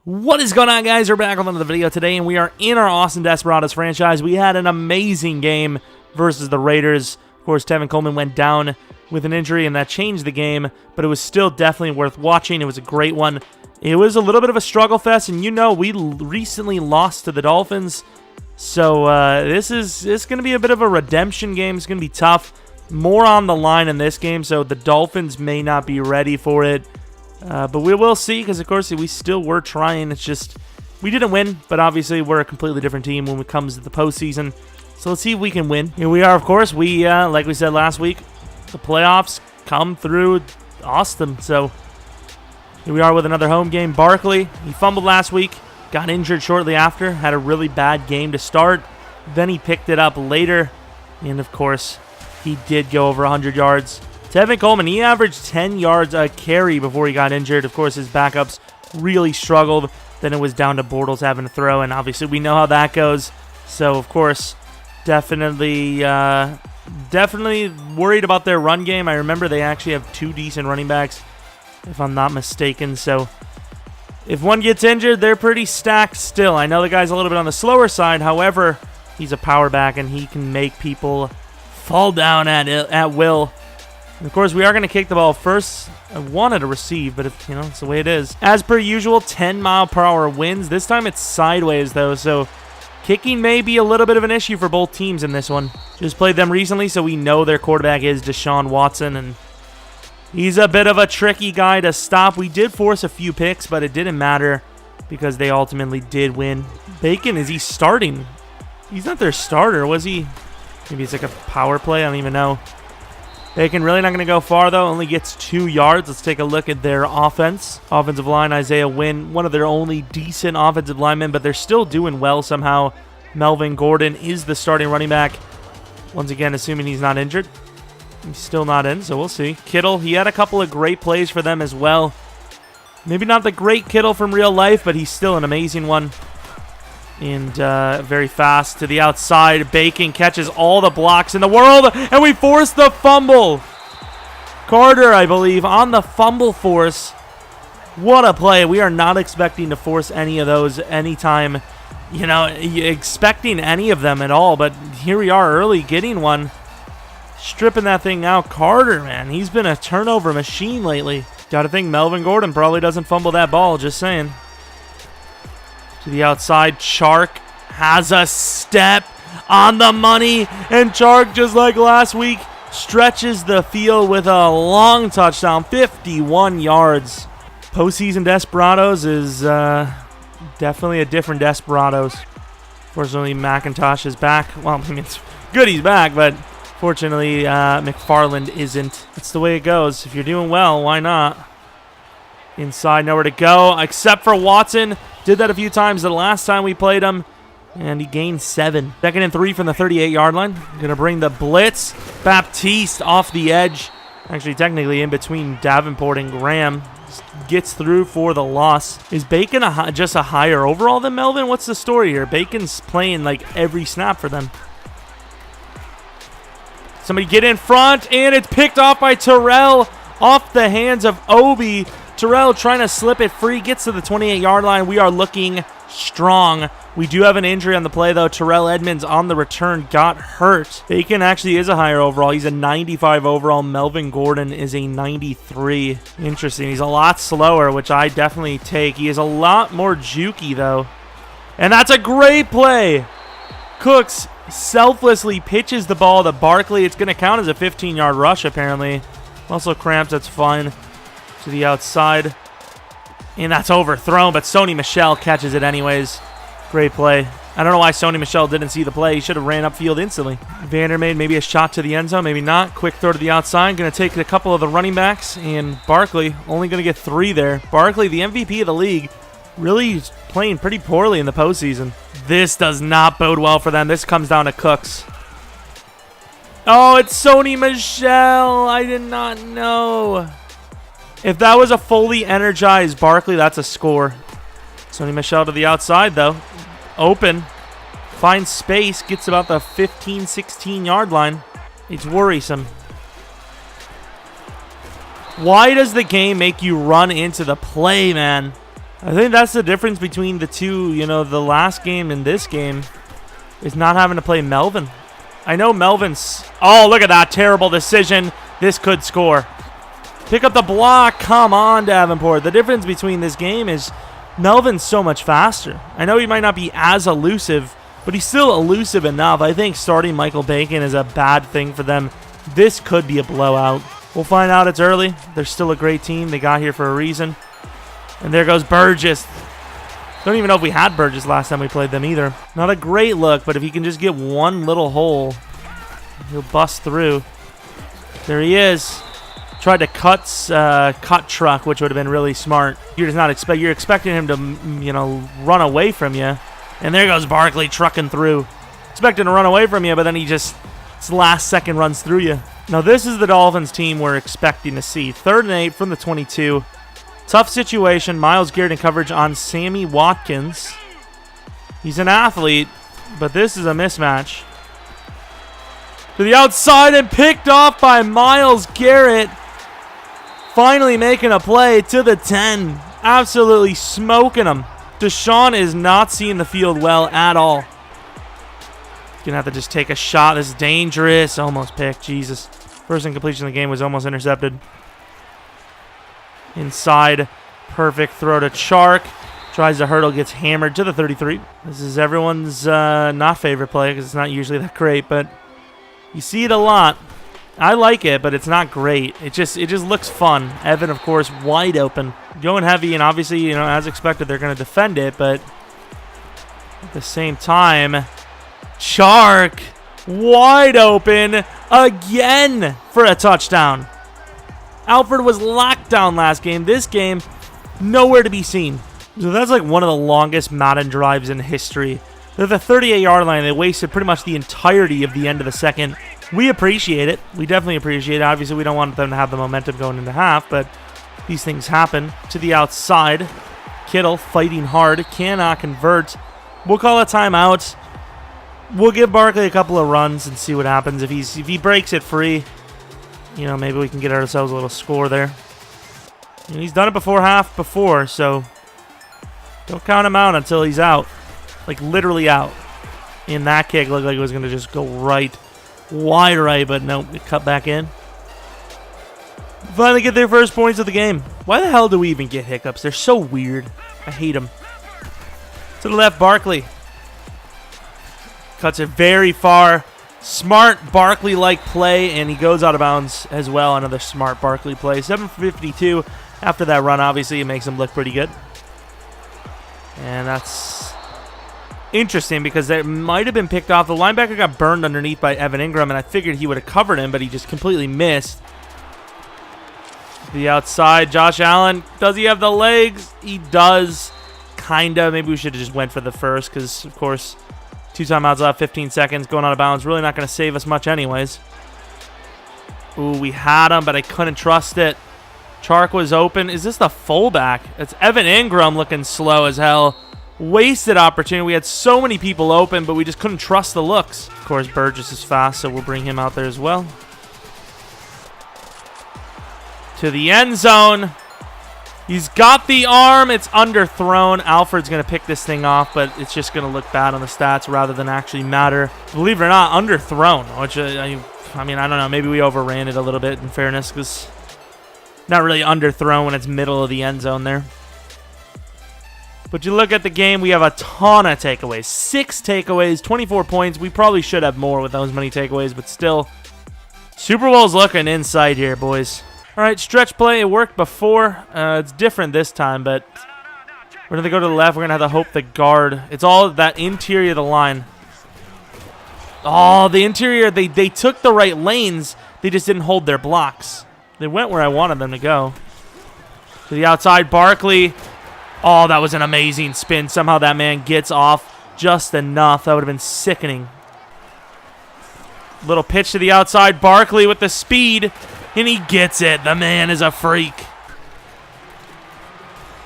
What is going on, guys? We're back with another video today, and we are in our Austin Desperados franchise. We had an amazing game versus the Raiders. Of course, Tevin Coleman went down with an injury, and that changed the game, but it was still definitely worth watching. It was a great one. It was a little bit of a struggle fest, and you know we recently lost to the Dolphins, so this is going to be a bit of a redemption game. It's going to be tough. More on the line in this game, so the Dolphins may not be ready for it. But we will see, because of course we still were trying. It's just we didn't win, but obviously we're a completely different team when it comes to the postseason. So let's see if we can win. Here we are, of course. We like we said last week, the playoffs come through Austin. So here we are with another home game. Barkley, he fumbled last week, got injured shortly after, had a really bad game to start. Then he picked it up later, and of course he did go over 100 yards. Tevin Coleman, he averaged 10 yards a carry before he got injured. Of course, his backups really struggled. Then it was down to Bortles having to throw, and obviously we know how that goes. So, of course, definitely worried about their run game. I remember they actually have two decent running backs, if I'm not mistaken. So, if one gets injured, they're pretty stacked still. I know the guy's a little bit on the slower side. However, he's a power back, and he can make people fall down at will. And of course, we are going to kick the ball first. I wanted to receive, but it's the way it is. As per usual, 10-mile-per-hour winds. This time it's sideways, though, so kicking may be a little bit of an issue for both teams in this one. Just played them recently, so we know their quarterback is Deshaun Watson, and he's a bit of a tricky guy to stop. We did force a few picks, but it didn't matter because they ultimately did win. Bacon, is he starting? He's not their starter, was he? Maybe it's like a power play. I don't even know. Bacon really not going to go far, though. Only gets 2 yards. Let's take a look at their offense. Offensive line, Isaiah Wynn, one of their only decent offensive linemen, but they're still doing well somehow. Melvin Gordon is the starting running back. Once again, assuming he's not injured. He's still not in, so we'll see. Kittle, he had a couple of great plays for them as well. Maybe not the great Kittle from real life, but he's still an amazing one. And very fast to the outside. Bacon catches all the blocks in the world, and we force the fumble. Carter, I believe, on the fumble force. What a play. We are not expecting to force any of those anytime, expecting any of them at all. But here we are early getting one. Stripping that thing out. Carter, man, he's been a turnover machine lately. Got to think Melvin Gordon probably doesn't fumble that ball, just saying. To the outside, Chark has a step on the money, and Chark, just like last week, stretches the field with a long touchdown, 51 yards. Postseason Desperados is definitely a different Desperados. Fortunately, McIntosh is back. Well, I mean, it's good he's back, but fortunately, McFarland isn't. That's the way it goes. If you're doing well, why not? Inside, nowhere to go, except for Watson. Did that a few times the last time we played him, and he gained 7. 2nd and 3 from the 38-yard line. Going to bring the blitz. Baptiste off the edge. Actually, technically in between Davenport and Graham. Gets through for the loss. Is Bacon just a higher overall than Melvin? What's the story here? Bacon's playing like every snap for them. Somebody get in front, and it's picked off by Terrell off the hands of Obi. Terrell trying to slip it free, gets to the 28-yard line. We are looking strong. We do have an injury on the play, though. Terrell Edmonds on the return got hurt. Bacon actually is a higher overall. He's a 95 overall. Melvin Gordon is a 93. Interesting. He's a lot slower, which I definitely take. He is a lot more jukey, though. And that's a great play. Cooks selflessly pitches the ball to Barkley. It's going to count as a 15-yard rush, apparently. Also cramped. That's fine. To the outside, and that's overthrown, but Sony Michel catches it anyways. Great play. I don't know why Sony Michel didn't see the play. He should have ran upfield instantly. Vandermeer, maybe a shot to the end zone, maybe not. Quick throw to the outside. Going to take a couple of the running backs, and Barkley only going to get 3 there. Barkley, the MVP of the league, really playing pretty poorly in the postseason. This does not bode well for them. This comes down to Cooks. Oh, it's Sony Michel. I did not know. If that was a fully energized Barkley, that's a score. Sony Michel to the outside, though. Open. Finds space. Gets about the 15, 16-yard line. It's worrisome. Why does the game make you run into the play, man? I think that's the difference between the two. You know, the last game and this game is not having to play Melvin. I know Melvin's... Oh, look at that terrible decision. This could score. Pick up the block. Come on, Davenport. The difference between this game is Melvin's so much faster. I know he might not be as elusive, but he's still elusive enough. I think starting Michael Bacon is a bad thing for them. This could be a blowout. We'll find out. It's early. They're still a great team. They got here for a reason. And there goes Burgess. Don't even know if we had Burgess last time we played them either. Not a great look, but if he can just get one little hole, he'll bust through. There he is. Tried to cut truck, which would have been really smart. You're just not you're expecting him to, you know, run away from you. And there goes Barkley trucking through. Expecting to run away from you, but then he just, it's last second runs through you. Now this is the Dolphins team we're expecting to see. 3rd and 8 from the 22. Tough situation. Myles Garrett in coverage on Sammy Watkins. He's an athlete, but this is a mismatch. To the outside and picked off by Myles Garrett. Finally making a play to the 10. Absolutely smoking him. Deshaun is not seeing the field well at all. Gonna have to just take a shot. This is dangerous. Almost picked. Jesus. First incompletion of the game was almost intercepted. Inside. Perfect throw to Chark. Tries to hurdle. Gets hammered to the 33. This is everyone's not favorite play because it's not usually that great, but you see it a lot. I like it, but it's not great. It just looks fun. Evan, of course, wide open. Going heavy, and obviously, you know, as expected, they're going to defend it, but at the same time, Chark wide open again for a touchdown. Alfred was locked down last game. This game, nowhere to be seen. So that's like one of the longest Madden drives in history. They're at the 38-yard line. They wasted pretty much the entirety of the end of the second. We appreciate it. We definitely appreciate it. Obviously, we don't want them to have the momentum going into half, but these things happen. To the outside, Kittle fighting hard. Cannot convert. We'll call a timeout. We'll give Barkley a couple of runs and see what happens. If he breaks it free, you know, maybe we can get ourselves a little score there. And he's done it before, so don't count him out until he's out. Like, literally out. And that kick looked like it was going to just go right, wide right, but no, it cut back in. Finally get their first points of the game. Why the hell do we even get hiccups? They're so weird. I hate them. To the left, Barkley. Cuts it very far. Smart Barkley-like play, and he goes out of bounds as well. Another smart Barkley play. 7:52 after that run. Obviously, it makes him look pretty good. And that's interesting because that might have been picked off. The linebacker got burned underneath by Evan Ingram, and I figured he would have covered him, but he just completely missed. The outside, Josh Allen. Does he have the legs? He does. Kind of. Maybe we should have just went for the first because, of course, 2 timeouts left, 15 seconds, going out of bounds. Really not going to save us much anyways. Ooh, we had him, but I couldn't trust it. Chark was open. Is this the fullback? It's Evan Ingram looking slow as hell. Wasted opportunity. We had so many people open, but we just couldn't trust the looks. Of course, Burgess is fast, so we'll bring him out there as well. To the end zone. He's got the arm. It's underthrown. Alfred's going to pick this thing off, but it's just going to look bad on the stats rather than actually matter. Believe it or not, underthrown, which, I mean, I don't know. Maybe we overran it a little bit in fairness because not really underthrown when it's middle of the end zone there. But you look at the game, we have a ton of takeaways. 6 takeaways, 24 points. We probably should have more with those many takeaways, but still, Super Bowl's looking inside here, boys. All right, stretch play. It worked before. It's different this time, but we're going to go to the left. We're going to have to hope the guard. It's all that interior of the line. Oh, the interior. They took the right lanes. They just didn't hold their blocks. They went where I wanted them to go. To the outside, Barkley. Oh, that was an amazing spin. Somehow that man gets off just enough. That would have been sickening. Little pitch to the outside. Barkley with the speed. And he gets it. The man is a freak.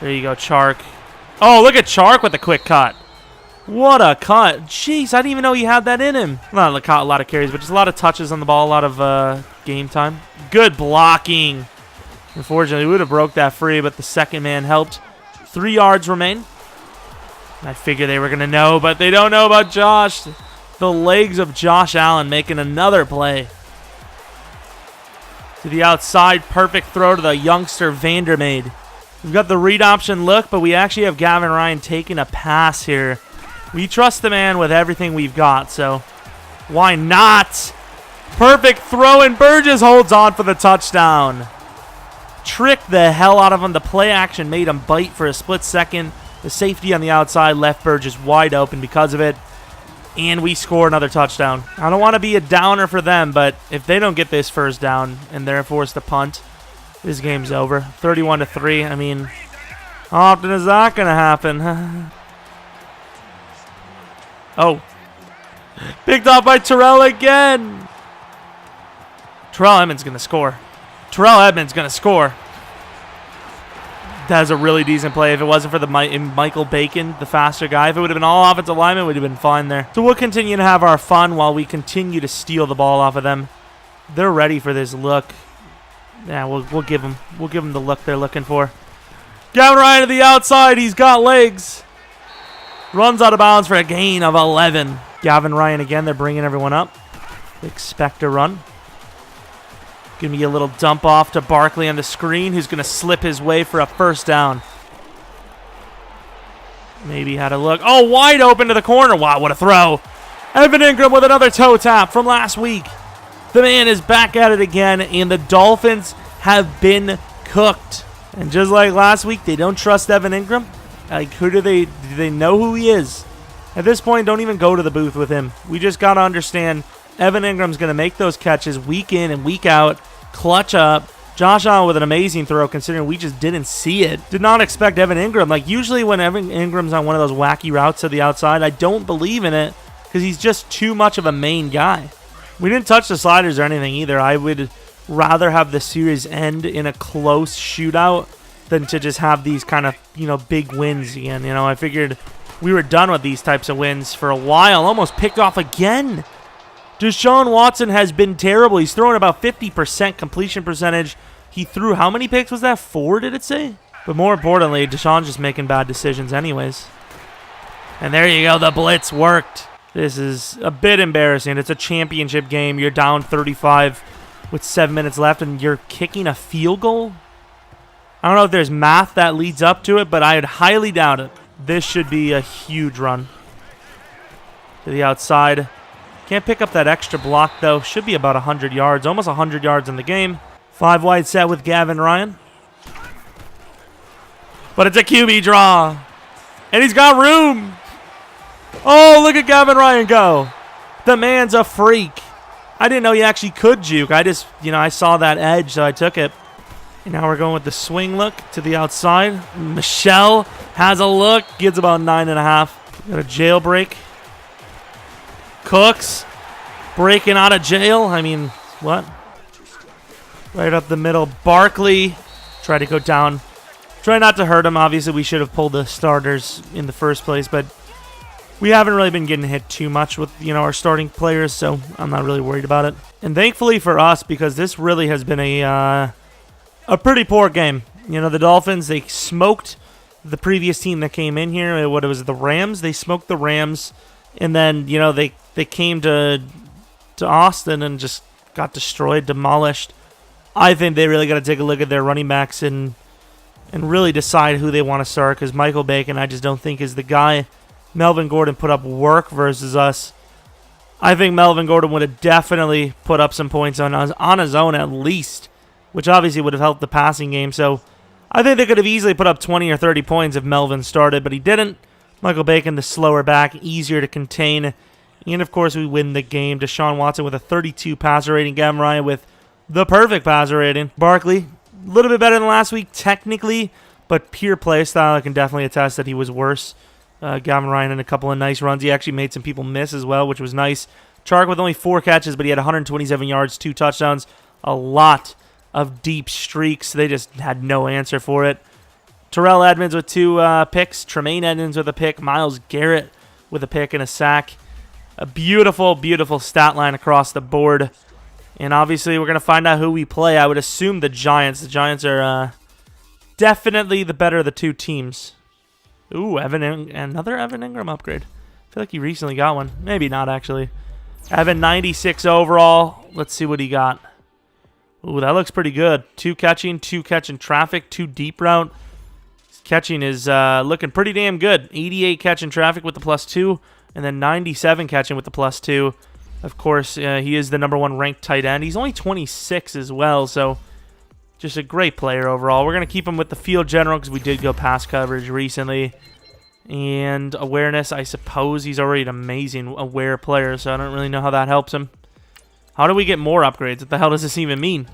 There you go, Chark. Oh, look at Chark with the quick cut. What a cut. Jeez, I didn't even know he had that in him. Not a lot of carries, but just a lot of touches on the ball, a lot of game time. Good blocking. Unfortunately, we would have broke that free, but the second man helped. 3 yards remain. I figure they were going to know, but they don't know about Josh. The legs of Josh Allen making another play. To the outside, perfect throw to the youngster Vandermeid. We've got the read option look, but we actually have Gavin Ryan taking a pass here. We trust the man with everything we've got, so why not? Perfect throw, and Burgess holds on for the touchdown. Tricked the hell out of him. The play action made him bite for a split second. The safety on the outside left Burgess wide open because of it. And we score another touchdown. I don't want to be a downer for them, but if they don't get this first down and they're forced to punt, this game's over. 31-3. I mean, how often is that going to happen? Oh. Picked off by Terrell again. Terrell Edmonds going to score. Terrell Edmonds going to score. That was a really decent play. If it wasn't for the Michael Bacon, the faster guy, if it would have been all offensive linemen, it would have been fine there. So we'll continue to have our fun while we continue to steal the ball off of them. They're ready for this look. Yeah, we'll give them the look they're looking for. Gavin Ryan to the outside. He's got legs. Runs out of bounds for a gain of 11. Gavin Ryan again. They're bringing everyone up. Expect a run. Give me a little dump off to Barkley on the screen, who's going to slip his way for a first down. Maybe had a look. Oh, wide open to the corner. Wow, what a throw. Evan Ingram with another toe tap from last week. The man is back at it again, and the Dolphins have been cooked. And just like last week, they don't trust Evan Ingram. Like, do they know who he is? At this point, don't even go to the booth with him. We just got to understand Evan Ingram's going to make those catches week in and week out, clutch up. Josh Allen with an amazing throw, considering we just didn't see it. Did not expect Evan Ingram. Like, usually when Evan Ingram's on one of those wacky routes to the outside, I don't believe in it because he's just too much of a main guy. We didn't touch the sliders or anything either. I would rather have the series end in a close shootout than to just have these kind of, big wins again. I figured we were done with these types of wins for a while. Almost picked off again. Deshaun Watson has been terrible. He's throwing about 50% completion percentage. He threw, how many picks was that? 4, did it say? But more importantly, Deshaun's just making bad decisions anyways. And there you go. The blitz worked. This is a bit embarrassing. It's a championship game. You're down 35 with 7 minutes left, and you're kicking a field goal? I don't know if there's math that leads up to it, but I'd highly doubt it. This should be a huge run. To the outside. Can't pick up that extra block, though. Should be about 100 yards. Almost 100 yards in the game. 5 wide set with Gavin Ryan. But it's a QB draw. And he's got room. Oh, look at Gavin Ryan go. The man's a freak. I didn't know he actually could juke. I just, I saw that edge, so I took it. And now we're going with the swing look to the outside. Michelle has a look. Gets about 9.5. Got a jailbreak. Cooks breaking out of jail. I mean, what? Right up the middle. Barkley tried to go down. Try not to hurt him. Obviously, we should have pulled the starters in the first place, but we haven't really been getting hit too much with, our starting players, so I'm not really worried about it. And thankfully for us, because this really has been a pretty poor game. The Dolphins, they smoked the previous team that came in here. What was it, the Rams? They smoked the Rams, and then, they came to Austin and just got destroyed, demolished. I think they really got to take a look at their running backs and really decide who they want to start, because Michael Bacon, I just don't think is the guy. Melvin Gordon put up work versus us. I think Melvin Gordon would have definitely put up some points on his own at least, which obviously would have helped the passing game. So I think they could have easily put up 20 or 30 points if Melvin started, but he didn't. Michael Bacon, the slower back, easier to contain. And, of course, we win the game. Deshaun Watson with a 32 passer rating. Gavin Ryan with the perfect passer rating. Barkley, a little bit better than last week technically, but pure play style, I can definitely attest that he was worse. Gavin Ryan in a couple of nice runs. He actually made some people miss as well, which was nice. Chark with only 4 catches, but he had 127 yards, 2 touchdowns, a lot of deep streaks. They just had no answer for it. Terrell Edmonds with 2 picks. Tremaine Edmonds with a pick. Myles Garrett with a pick and a sack. A beautiful, beautiful stat line across the board. And obviously, we're going to find out who we play. I would assume the Giants. The Giants are definitely the better of the two teams. Ooh, another Evan Ingram upgrade. I feel like he recently got one. Maybe not, actually. Evan, 96 overall. Let's see what he got. Ooh, that looks pretty good. 2 catching traffic, 2 deep route. His catching is looking pretty damn good. 88 catching traffic with the +2, and then 97 catching with the +2. Of course, he is the #1 ranked tight end. He's only 26 as well, so just a great player overall. We're going to keep him with the field general because we did go pass coverage recently. And awareness, I suppose he's already an amazing aware player, so I don't really know how that helps him. How do we get more upgrades? What the hell does this even mean?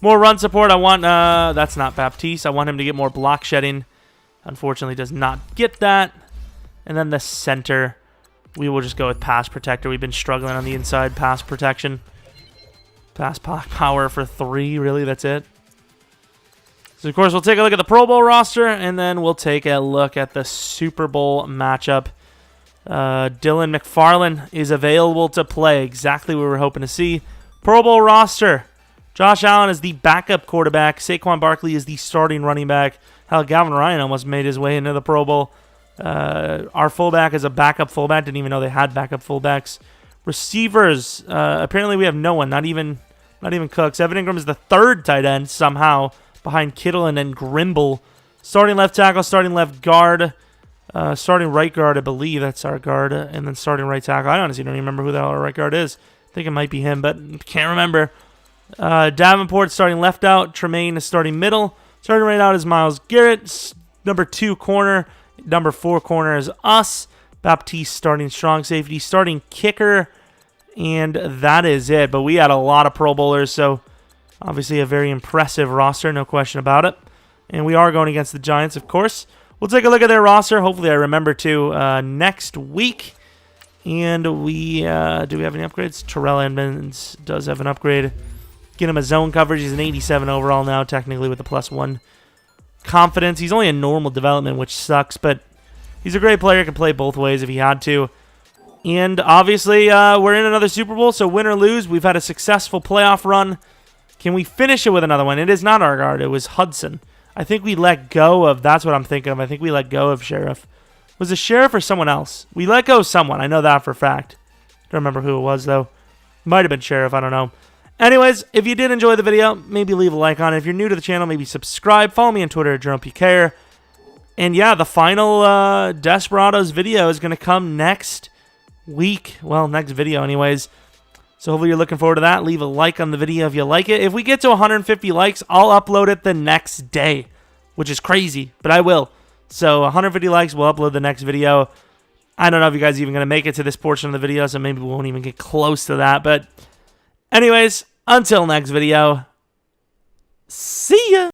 More run support. I want, that's not Baptiste. I want him to get more block shedding. Unfortunately, does not get that. And then the center, we will just go with pass protector. We've been struggling on the inside pass protection. Pass power for 3, really, that's it. So, of course, we'll take a look at the Pro Bowl roster, and then we'll take a look at the Super Bowl matchup. Dylan McFarlane is available to play. Exactly what we were hoping to see. Pro Bowl roster. Josh Allen is the backup quarterback. Saquon Barkley is the starting running back. Hell, Gavin Ryan almost made his way into the Pro Bowl. Our fullback is a backup fullback. Didn't even know they had backup fullbacks. Receivers. Apparently we have no one. Not even Cooks. Evan Ingram is the 3rd tight end somehow, behind Kittle and then Grimble. Starting left tackle, starting left guard, starting right guard, I believe that's our guard, and then starting right tackle. I honestly don't even remember who the hell our right guard is. I think it might be him, but can't remember. Davenport starting left out, Tremaine is starting middle. Starting right out is Myles Garrett, #2 corner. #4 corner is us. Baptiste starting strong safety, starting kicker, and that is it. But we had a lot of Pro Bowlers, so obviously a very impressive roster, no question about it. And we are going against the Giants, of course. We'll take a look at their roster. Hopefully I remember to next week. And do we have any upgrades? Terrell Edmonds does have an upgrade. Get him a zone coverage. He's an 87 overall now, technically with a +1 confidence. He's only a normal development, which sucks, but he's a great player. Can play both ways if he had to. And obviously we're in another Super Bowl, so win or lose, we've had a successful playoff run. Can we finish it with another one? It is not our guard. It was Hudson. I think we let go of... That's what I'm thinking of. I think we let go of Sheriff. Was it Sheriff or someone else? We let go of someone. I know that for a fact. Don't remember who it was, though. Might have been Sheriff. I don't know. Anyways, if you did enjoy the video, maybe leave a like on it. If you're new to the channel, maybe subscribe. Follow me on Twitter at Jeromepkr. And yeah, the final Desperados video is going to come next week. Well, next video anyways. So hopefully you're looking forward to that. Leave a like on the video if you like it. If we get to 150 likes, I'll upload it the next day, which is crazy, but I will. So 150 likes, we'll upload the next video. I don't know if you guys are even going to make it to this portion of the video, so maybe we won't even get close to that. But anyways, until next video, see ya.